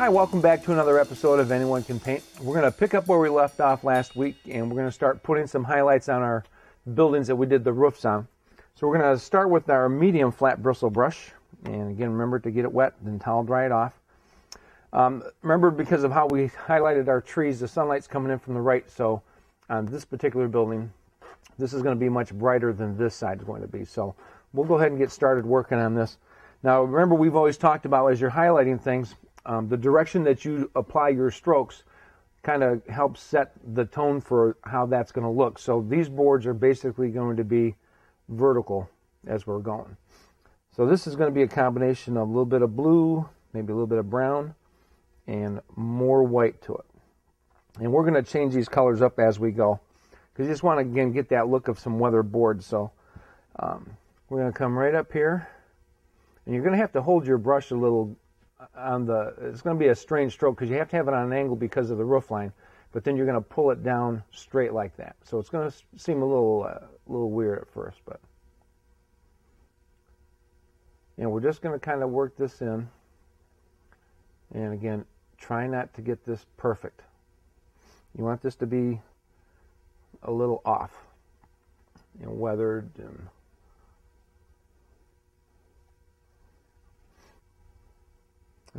Hi, welcome back to another episode of Anyone Can Paint. We're going to pick up where we left off last week, and we're going to start putting some highlights on our buildings that we did the roofs on. So we're going to start with our medium flat bristle brush, and again, remember to get it wet, then towel dry it off. Remember, because of how we highlighted our trees, the sunlight's coming in from the right, so on this particular building, this is going to be much brighter than this side is going to be. So we'll go ahead and get started working on this. Now, remember, we've always talked about, as you're highlighting things, the direction that you apply your strokes kind of helps set the tone for how that's going to look. So these boards are basically going to be vertical as we're going. So this is going to be a combination of a little bit of blue, maybe a little bit of brown, and more white to it. And we're going to change these colors up as we go, because you just want to, again, get that look of some weathered boards. So we're going to come right up here, and you're going to have to hold your brush a little it's going to be a strange stroke because you have to have it on an angle because of the roof line, but then you're going to pull it down straight like that. So it's going to seem a little weird at first, but we're just going to kind of work this in. And again, try not to get this perfect. You want this to be a little off, weathered and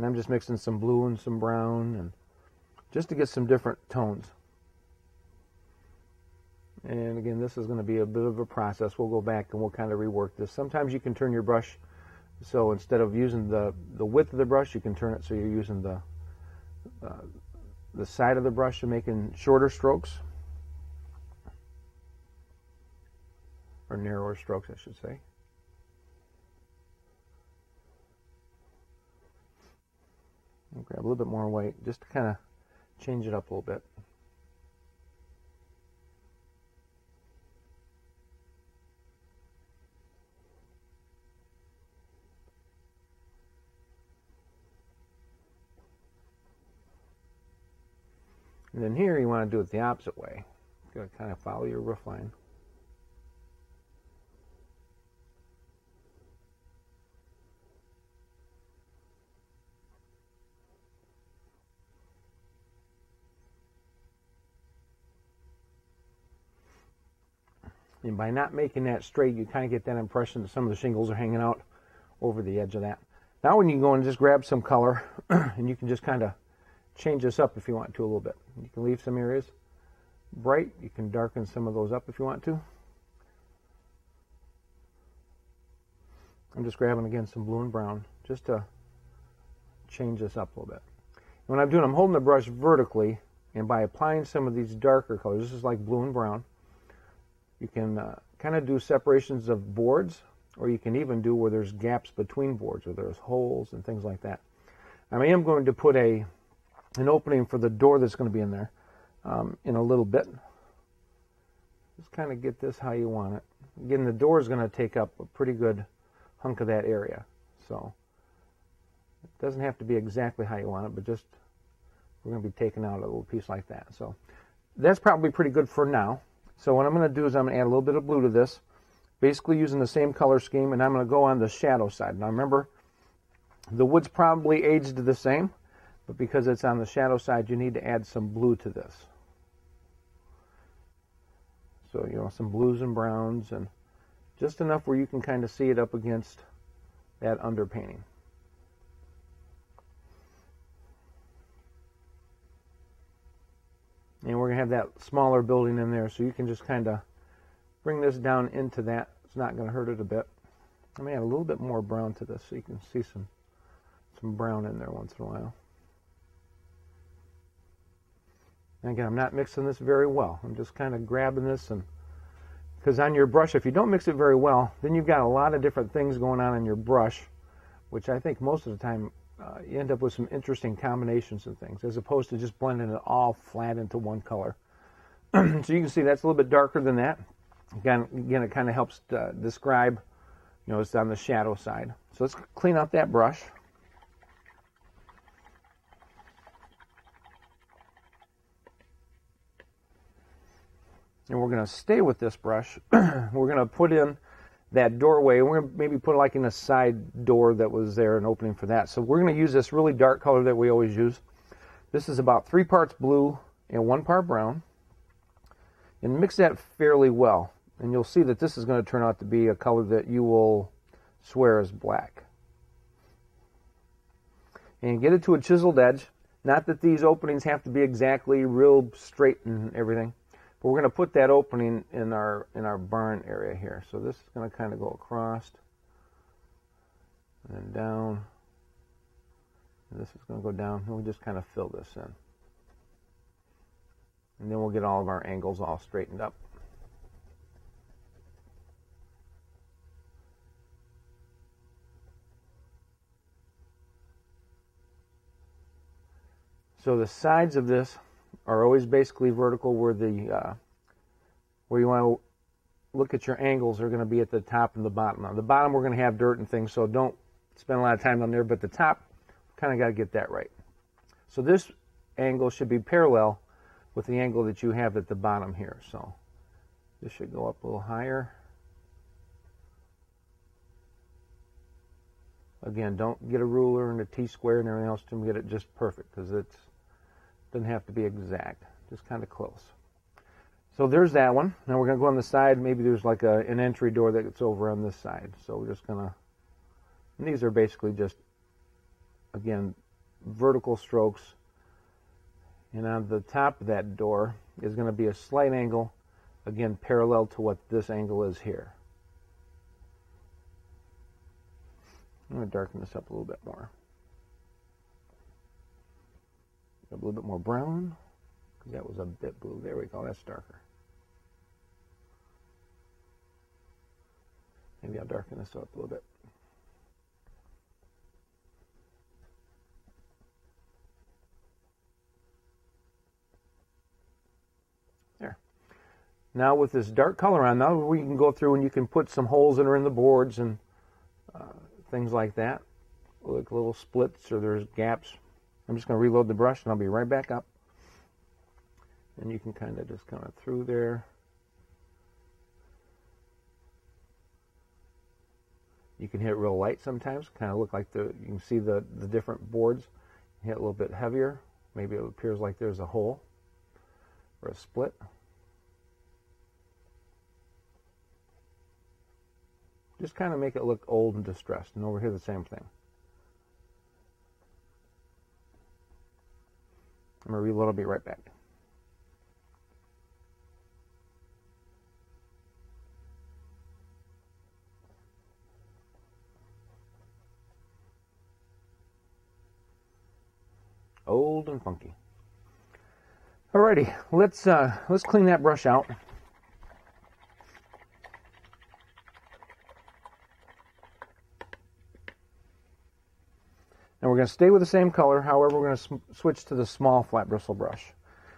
I'm just mixing some blue and some brown, and just to get some different tones. And again, this is going to be a bit of a process. We'll go back and we'll kind of rework this. Sometimes you can turn your brush, so instead of using the width of the brush, you can turn it so you're using the side of the brush and making shorter strokes, or narrower strokes, I should say. I'll grab a little bit more white just to kind of change it up a little bit. And then here you want to do it the opposite way. You're going to kind of follow your roof line. And by not making that straight, you kind of get that impression that some of the shingles are hanging out over the edge of that. Now when you go and just grab some color, and you can just kind of change this up if you want to a little bit. You can leave some areas bright. You can darken some of those up if you want to. I'm just grabbing, again, some blue and brown just to change this up a little bit. And when I'm doing, I'm holding the brush vertically, and by applying some of these darker colors, this is like blue and brown, you can kind of do separations of boards, or you can even do where there's gaps between boards, or there's holes and things like that. I am going to put an opening for the door that's going to be in there in a little bit. Just kind of get this how you want it. Again, the door is going to take up a pretty good hunk of that area, so it doesn't have to be exactly how you want it, but just we're going to be taking out a little piece like that. So that's probably pretty good for now. So what I'm going to do is I'm going to add a little bit of blue to this, basically using the same color scheme, and I'm going to go on the shadow side. Now remember, the wood's probably aged the same, but because it's on the shadow side, you need to add some blue to this. So, some blues and browns, and just enough where you can kind of see it up against that underpainting. And we're going to have that smaller building in there, so you can just kind of bring this down into that. It's not going to hurt it a bit. I'm going to add a little bit more brown to this so you can see some brown in there once in a while. And again, I'm not mixing this very well. I'm just kind of grabbing this, and because on your brush, if you don't mix it very well, then you've got a lot of different things going on in your brush, which I think most of the time you end up with some interesting combinations and things, as opposed to just blending it all flat into one color. So you can see that's a little bit darker than that. Again, it kind of helps describe, it's on the shadow side. So let's clean out that brush. And we're going to stay with this brush. We're going to put in that doorway. We're going to maybe put like in a side door that was there, an opening for that. So we're going to use this really dark color that we always use. This is about 3 parts blue and 1 part brown. And mix that fairly well. And you'll see that this is going to turn out to be a color that you will swear is black. And get it to a chiseled edge. Not that these openings have to be exactly real straight and everything. But we're going to put that opening in our barn area here. So this is going to kind of go across and then down. And this is going to go down. And we'll just kind of fill this in. And then we'll get all of our angles all straightened up. So the sides of this are always basically vertical, where where you want to look at your angles are going to be at the top and the bottom. On the bottom we're going to have dirt and things, so don't spend a lot of time on there, but the top, kind of got to get that right. So this angle should be parallel with the angle that you have at the bottom here. So this should go up a little higher. Again, don't get a ruler and a T-square and everything else to get it just perfect, because it doesn't have to be exact, just kind of close. So there's that one. Now we're going to go on the side. Maybe there's like an entry door that's over on this side. So we're just going to, and these are basically just, again, vertical strokes. And on the top of that door is going to be a slight angle, again, parallel to what this angle is here. I'm going to darken this up a little bit more. A little bit more brown, because that was a bit blue. There we go, that's darker. Maybe I'll darken this up a little bit. There. Now with this dark color on, now we can go through and you can put some holes that are in the boards and things like that, like little splits or there's gaps. I'm just going to reload the brush and I'll be right back up. And you can kind of just through there. You can hit it real light sometimes, kind of look like you can see the different boards. Hit a little bit heavier. Maybe it appears like there's a hole or a split. Just kind of make it look old and distressed. And over here the same thing. I'm going to reload, I'll be right back. Old and funky. Alrighty, let's clean that brush out. And we're going to stay with the same color. However, we're going to switch to the small flat bristle brush.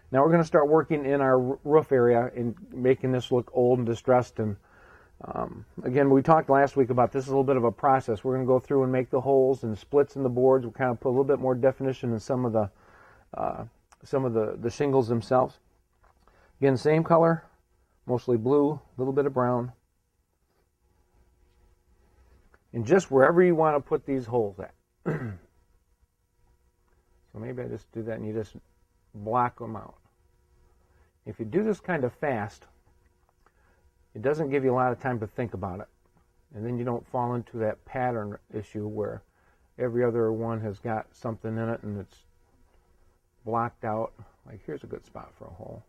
Now we're going to start working in our roof area and making this look old and distressed. And again, we talked last week about this is a little bit of a process. We're going to go through and make the holes and splits in the boards. We'll kind of put a little bit more definition in some of the shingles themselves. Again, same color, mostly blue, a little bit of brown. And just wherever you want to put these holes at. So maybe I just do that and you just block them out. If you do this kind of fast, it doesn't give you a lot of time to think about it. And then you don't fall into that pattern issue where every other one has got something in it and it's blocked out. Like here's a good spot for a hole.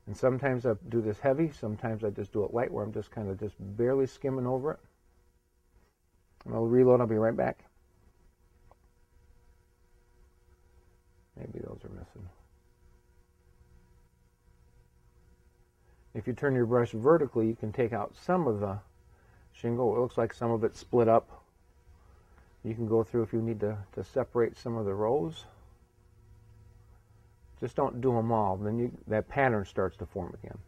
And sometimes I do this heavy, sometimes I just do it light where I'm just kind of just barely skimming over it. And I'll reload, I'll be right back. Maybe those are missing. If you turn your brush vertically, you can take out some of the shingle. It looks like some of it split up. You can go through if you need to separate some of the rows. Just don't do them all. Then that pattern starts to form again.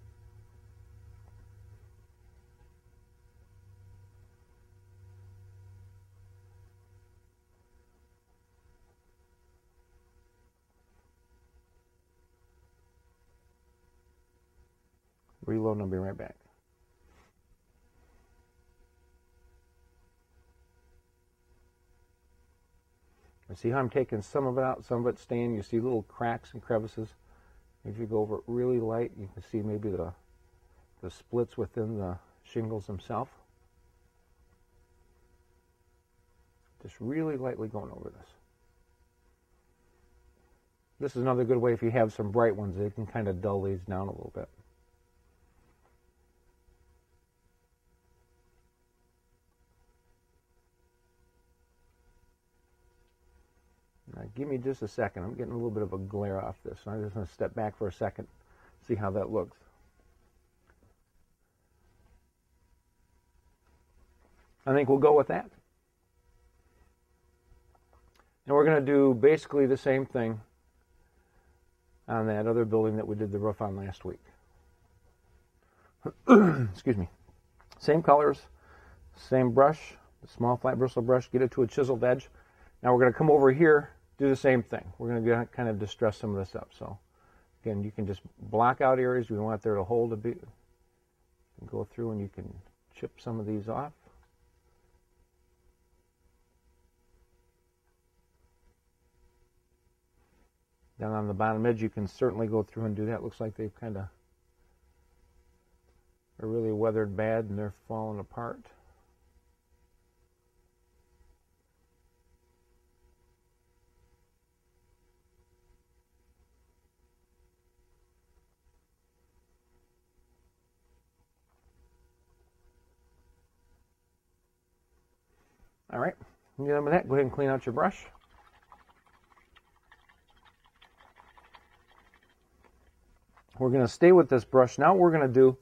Reload and I'll be right back. And see how I'm taking some of it out, some of it staying. You see little cracks and crevices. If you go over it really light, you can see maybe the splits within the shingles themselves. Just really lightly going over this. This is another good way if you have some bright ones, they can kind of dull these down a little bit. Now, give me just a second. I'm getting a little bit of a glare off this. So I'm just going to step back for a second, see how that looks. I think we'll go with that. And we're going to do basically the same thing on that other building that we did the roof on last week. Excuse me. Same colors, same brush, the small flat bristle brush, get it to a chiseled edge. Now we're going to come over here, do the same thing. We're going to kind of distress some of this up. So again, you can just block out areas you want there to hold a bit. Go through and you can chip some of these off. Down on the bottom edge, you can certainly go through and do that. Looks like they've kind of are really weathered bad and they're falling apart. All right, when you're done with that, go ahead and clean out your brush. We're going to stay with this brush. Now what we're going to do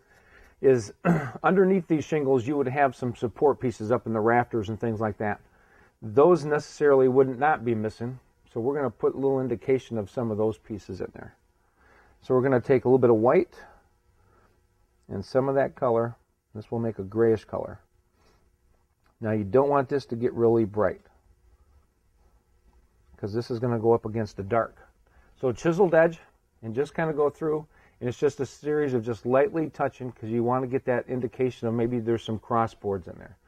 is underneath these shingles, you would have some support pieces up in the rafters and things like that. Those necessarily would not be missing. So we're going to put a little indication of some of those pieces in there. So we're going to take a little bit of white and some of that color. This will make a grayish color. Now you don't want this to get really bright because this is going to go up against the dark. So chiseled edge and just kind of go through. And it's just a series of just lightly touching because you want to get that indication of maybe there's some crossboards in there.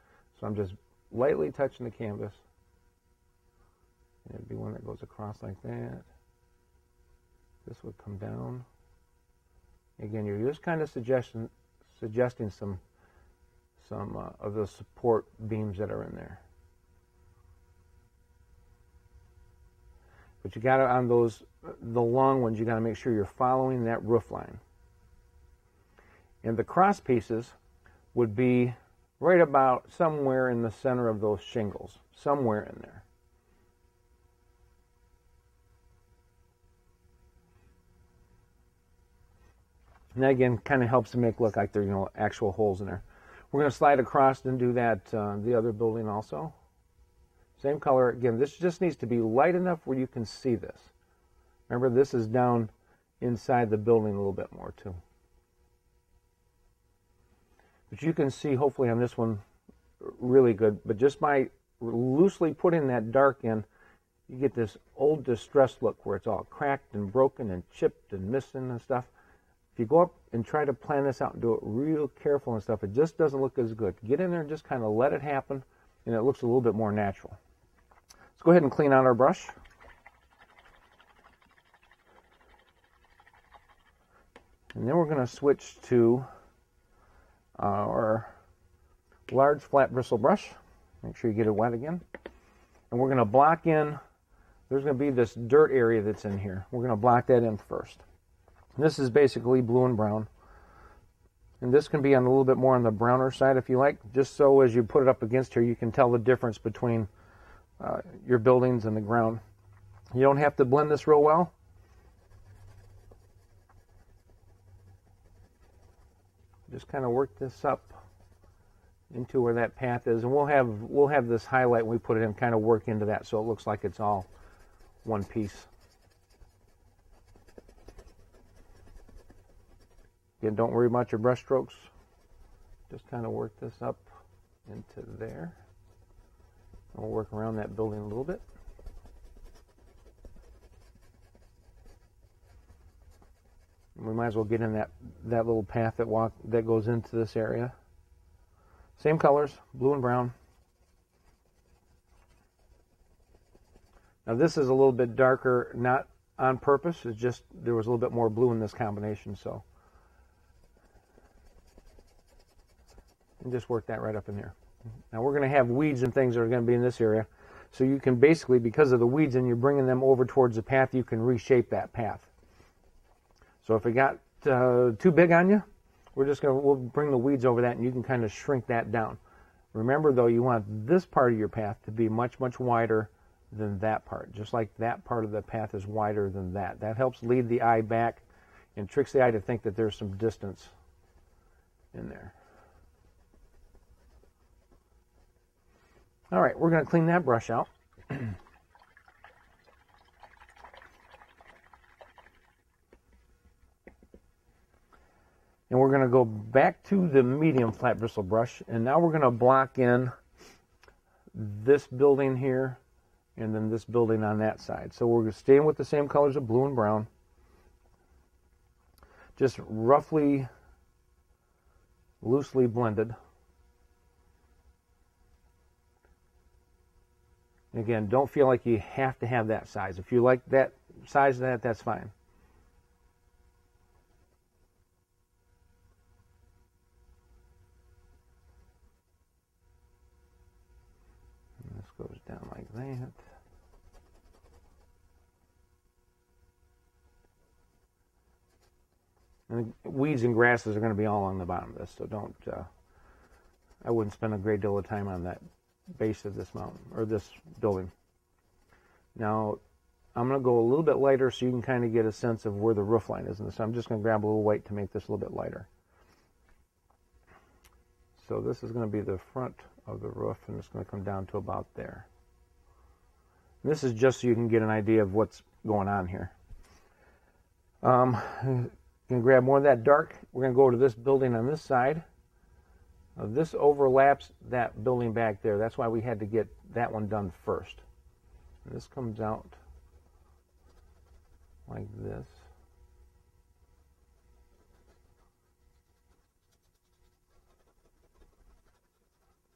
So I'm just lightly touching the canvas. And it'd be one that goes across like that. This would come down. Again, you're just kind of suggesting some of the support beams that are in there. But you got to, on those, the long ones, you got to make sure you're following that roof line. And the cross pieces would be right about somewhere in the center of those shingles, somewhere in there. And that again kind of helps to make it look like there are actual holes in there. We're going to slide across and do that the other building also. Same color. Again, this just needs to be light enough where you can see this. Remember, this is down inside the building a little bit more too. But you can see, hopefully on this one, really good. But just by loosely putting that dark in, you get this old distressed look where it's all cracked and broken and chipped and missing and stuff. If you go up and try to plan this out and do it real careful and stuff, it just doesn't look as good. Get in there and just kind of let it happen, and it looks a little bit more natural. Let's go ahead and clean out our brush. And then we're going to switch to our large flat bristle brush. Make sure you get it wet again. And we're going to block in, there's going to be this dirt area that's in here. We're going to block that in first. And this is basically blue and brown. And this can be on a little bit more on the browner side if you like, just so as you put it up against here, you can tell the difference between your buildings and the ground. You don't have to blend this real well. Just kind of work this up into where that path is, and we'll have this highlight when we put it in, kind of work into that so it looks like it's all one piece. Again, don't worry about your brush strokes. Just kind of work this up into there. We'll work around that building a little bit. We might as well get in that little path that goes into this area. Same colors, blue and brown. Now this is a little bit darker, not on purpose. It's just there was a little bit more blue in this combination, so. And just work that right up in there. Now we're going to have weeds and things that are going to be in this area. So you can basically, because of the weeds and you're bringing them over towards the path, you can reshape that path. So if it got too big on you, we'll bring the weeds over that and you can kind of shrink that down. Remember though, you want this part of your path to be much, much wider than that part. Just like that part of the path is wider than that. That helps lead the eye back and tricks the eye to think that there's some distance in there. All right, we're going to clean that brush out. And we're going to go back to the medium flat bristle brush, and now we're going to block in this building here and then this building on that side. So we're staying with the same colors of blue and brown, just roughly, loosely blended. Again, don't feel like you have to have that size. If you like that size of that, that's fine. And this goes down like that. And the weeds and grasses are going to be all on the bottom of this, so don't, I wouldn't spend a great deal of time on that base of this mountain, or this building. Now, I'm going to go a little bit lighter so you can kind of get a sense of where the roof line is in this. So I'm just going to grab a little white to make this a little bit lighter. So this is going to be the front of the roof, and it's going to come down to about there. And this is just so you can get an idea of what's going on here. You can grab more of that dark. We're going to go to this building on this side. This overlaps that building back there. That's why we had to get that one done first. And this comes out like this.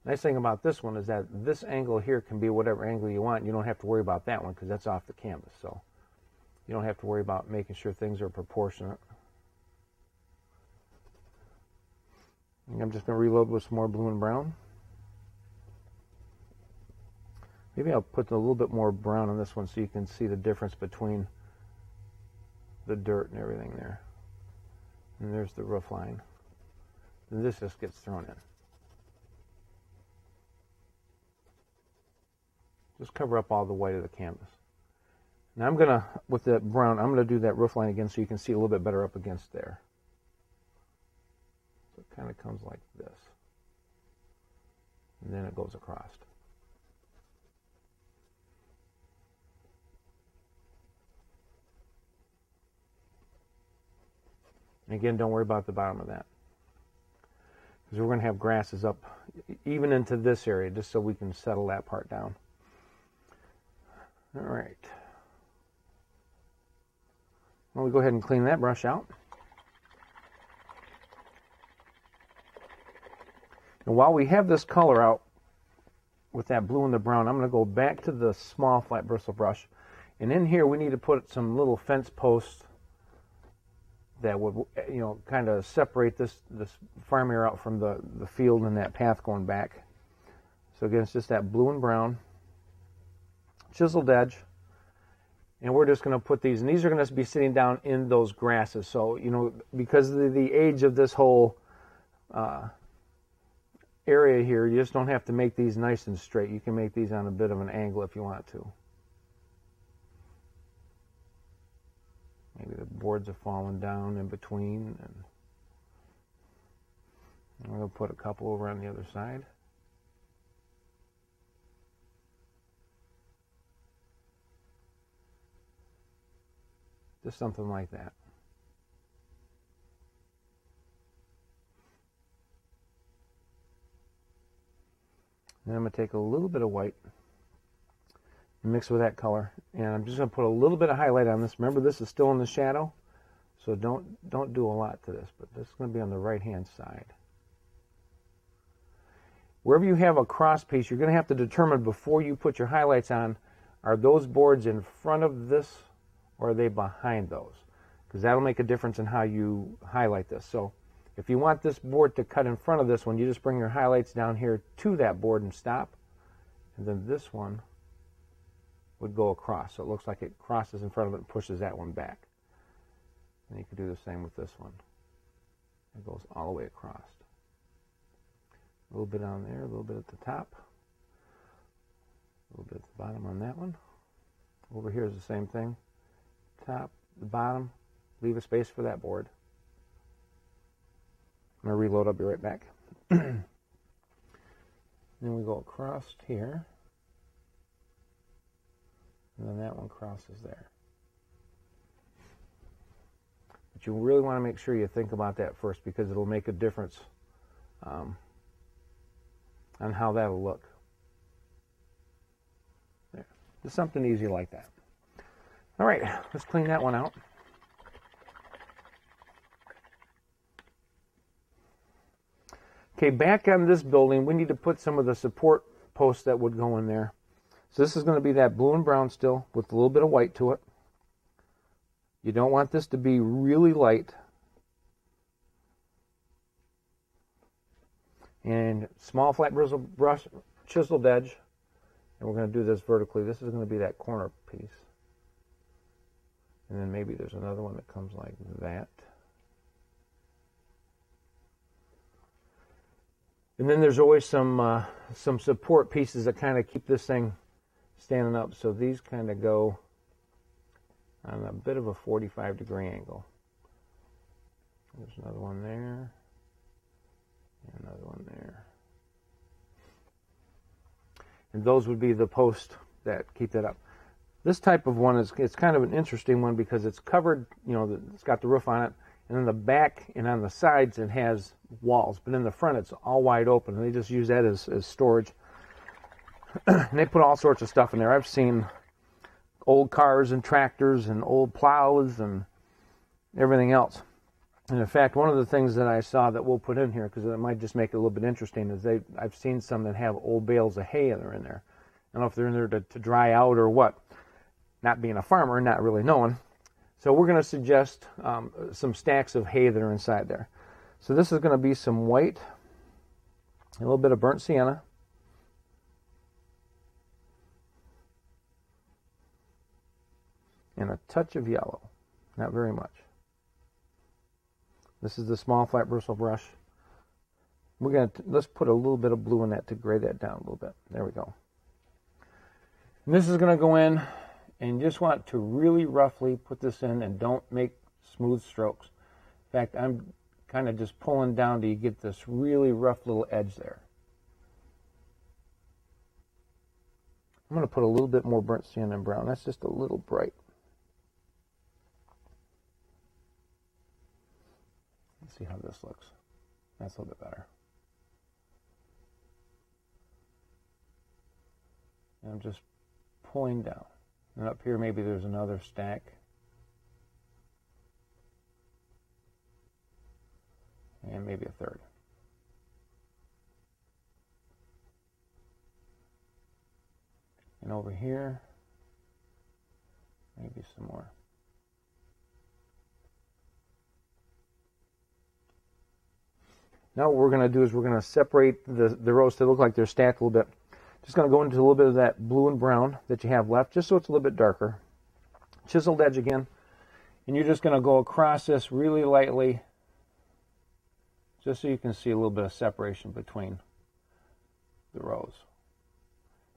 Nice thing about this one is that this angle here can be whatever angle you want. You don't have to worry about that one because that's off the canvas. So you don't have to worry about making sure things are proportionate. I'm just going to reload with some more blue and brown. Maybe I'll put a little bit more brown on this one so you can see the difference between the dirt and everything there. And there's the roof line. And this just gets thrown in. Just cover up all the white of the canvas. Now I'm going to, with that brown, I'm going to do that roof line again so you can see a little bit better up against there. So it kind of comes like this. And then it goes across. And again, don't worry about the bottom of that, because we're going to have grasses up even into this area just so we can settle that part down. All right. Well, we go ahead and clean that brush out. And while we have this color out with that blue and the brown, I'm going to go back to the small flat bristle brush. And in here we need to put some little fence posts that would, you know, kind of separate this farm area out from the field and that path going back. So again, it's just that blue and brown chiseled edge. And we're just going to put these, and these are going to be sitting down in those grasses. So, you know, because of the age of this whole area here, you just don't have to make these nice and straight. You can make these on a bit of an angle if you want to. Maybe the boards have fallen down in between. And I'm going to put a couple over on the other side. Just something like that. Then I'm going to take a little bit of white and mix with that color. And I'm just going to put a little bit of highlight on this. Remember, this is still in the shadow. So don't do a lot to this, but this is going to be on the right-hand side. Wherever you have a cross piece, you're going to have to determine before you put your highlights on, are those boards in front of this or are they behind those? Because that'll make a difference in how you highlight this. So if you want this board to cut in front of this one, you just bring your highlights down here to that board and stop. And then this one would go across. So it looks like it crosses in front of it and pushes that one back. And you can do the same with this one. It goes all the way across. A little bit on there, a little bit at the top, a little bit at the bottom on that one. Over here is the same thing. Top, the bottom, leave a space for that board. I'm going to reload, I'll be right back. Then we go across here. And then that one crosses there. But you really want to make sure you think about that first because it'll make a difference on how that'll look. There. Just something easy like that. All right, let's clean that one out. Okay, back on this building, we need to put some of the support posts that would go in there. So this is going to be that blue and brown still with a little bit of white to it. You don't want this to be really light. And small flat bristle brush, chiseled edge. And we're going to do this vertically. This is going to be that corner piece. And then maybe there's another one that comes like that. And then there's always some support pieces that kind of keep this thing standing up. So these kind of go on a bit of a 45-degree angle. There's another one there. And another one there. And those would be the posts that keep that up. This type of one it's kind of an interesting one because it's covered, you know, it's got the roof on it, and in the back and on the sides it has walls, but in the front it's all wide open, and they just use that as storage. And they put all sorts of stuff in there. I've seen old cars and tractors and old plows and everything else. And in fact, one of the things that I saw that we'll put in here, because it might just make it a little bit interesting, is I've seen some that have old bales of hay that are in there. I don't know if they're in there to dry out or what. Not being a farmer, not really knowing. So we're going to suggest some stacks of hay that are inside there. So this is going to be some white, a little bit of burnt sienna, and a touch of yellow. Not very much. This is the small flat bristle brush. Let's put a little bit of blue in that to gray that down a little bit. There we go. And this is going to go in, and you just want to really roughly put this in and don't make smooth strokes. In fact, I'm kind of just pulling down till you get this really rough little edge there. I'm going to put a little bit more burnt sienna and brown. That's just a little bright. Let's see how this looks. That's a little bit better. And I'm just pulling down. And up here maybe there's another stack. And maybe a third. And over here, maybe some more. Now what we're going to do is we're going to separate the rows to look like they're stacked a little bit. Just going to go into a little bit of that blue and brown that you have left, just so it's a little bit darker. Chiseled edge again. And you're just going to go across this really lightly, just so you can see a little bit of separation between the rows.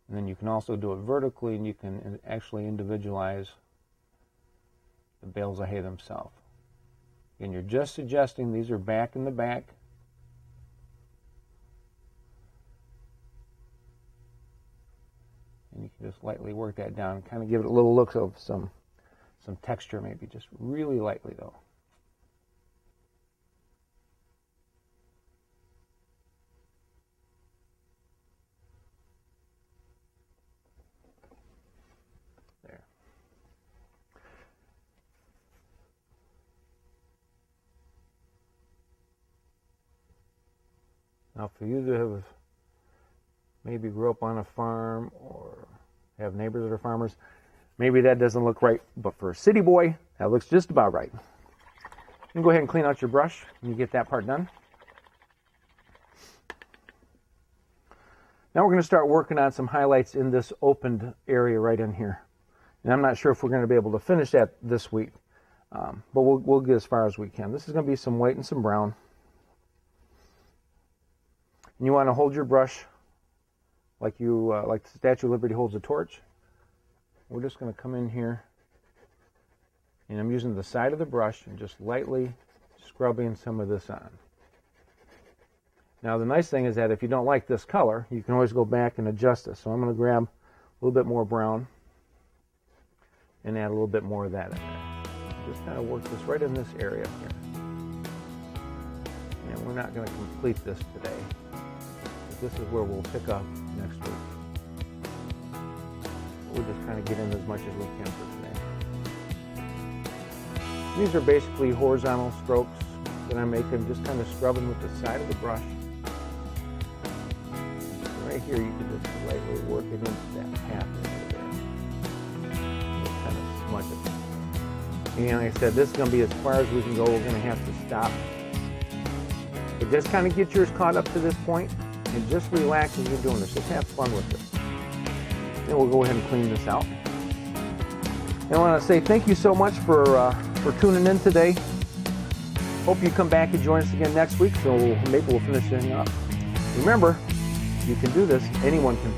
And then you can also do it vertically, and you can actually individualize the bales of hay themselves. And you're just suggesting these are back in the back. And you can just lightly work that down, kind of give it a little look of some texture maybe, just really lightly though. There. Now, for you to have maybe grew up on a farm or have neighbors that are farmers, maybe that doesn't look right, but for a city boy, that looks just about right. You can go ahead and clean out your brush when you get that part done. Now we're going to start working on some highlights in this opened area right in here. And I'm not sure if we're going to be able to finish that this week, but we'll get as far as we can. This is going to be some white and some brown. And you want to hold your brush like the Statue of Liberty holds a torch. We're just going to come in here, and I'm using the side of the brush and just lightly scrubbing some of this on. Now the nice thing is that if you don't like this color, you can always go back and adjust this. So I'm going to grab a little bit more brown and add a little bit more of that in there. Just kind of work this right in this area here. And we're not going to complete this today. This is where we'll pick up next week. We'll just kind of get in as much as we can for today. These are basically horizontal strokes that I'm making, just kind of scrubbing with the side of the brush. Right here, you can just lightly work it into that path over there. Just kind of smudge it. And like I said, this is going to be as far as we can go. We're going to have to stop. But just kind of get yours caught up to this point, and just relax as you're doing this. Just have fun with this. Then we'll go ahead and clean this out. And I want to say thank you so much for tuning in today. Hope you come back and join us again next week, so maybe we'll finish this up. Remember, you can do this. Anyone can.